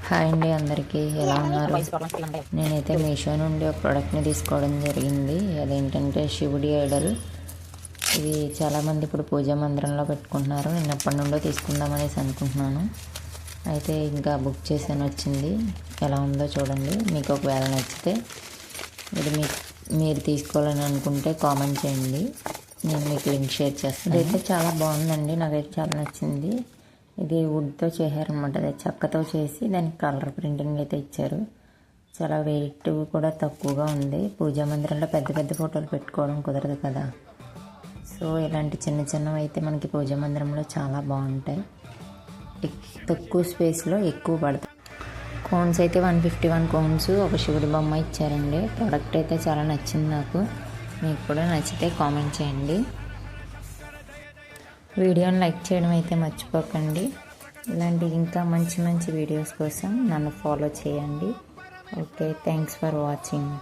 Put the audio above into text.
Hi అండి, అందరికీ ఎలా ఉన్నారు? నేనైతే మీషో నుండి ఒక ప్రోడక్ట్ని తీసుకోవడం జరిగింది. అదేంటంటే శివుడి ఐడల్. ఇది చాలామంది ఇప్పుడు పూజా మందిరంలో పెట్టుకుంటున్నారు. నేను ఎప్పటి నుండో తీసుకుందామనేసి అనుకుంటున్నాను. అయితే ఇంకా బుక్ చేసాను, వచ్చింది. ఎలా ఉందో చూడండి. మీకు ఒకవేళ నచ్చితే ఇది మీరు తీసుకోవాలని అనుకుంటే కామెంట్ చేయండి, నేను మీకు లింక్ షేర్ చేస్తాను. ఇదైతే చాలా బాగుందండి, నాకైతే చాలా నచ్చింది. ఇది వుడ్తో చేశారనమాట, అదే చెక్కతో చేసి దానికి కలర్ ప్రింటింగ్ అయితే ఇచ్చారు. చాలా వెయిట్ కూడా తక్కువగా ఉంది. పూజా మందిరంలో పెద్ద పెద్ద ఫోటోలు పెట్టుకోవడం కుదరదు కదా, సో ఇలాంటి చిన్న చిన్నవి అయితే మనకి పూజా మందిరంలో చాలా బాగుంటాయి. తక్కువ స్పేస్లో ఎక్కువ పడతాయి. కోన్స్ అయితే 151 కోన్స్, ఒక శివుడి బొమ్మ ఇచ్చారండి. ప్రోడక్ట్ అయితే చాలా నచ్చింది నాకు. మీకు కూడా నచ్చితే కామెంట్ చేయండి. వీడియోని లైక్ చేయడం అయితే మర్చిపోకండి. ఇలాంటి ఇంకా మంచి మంచి వీడియోస్ కోసం నన్ను ఫాలో చేయండి. Okay, thanks for watching.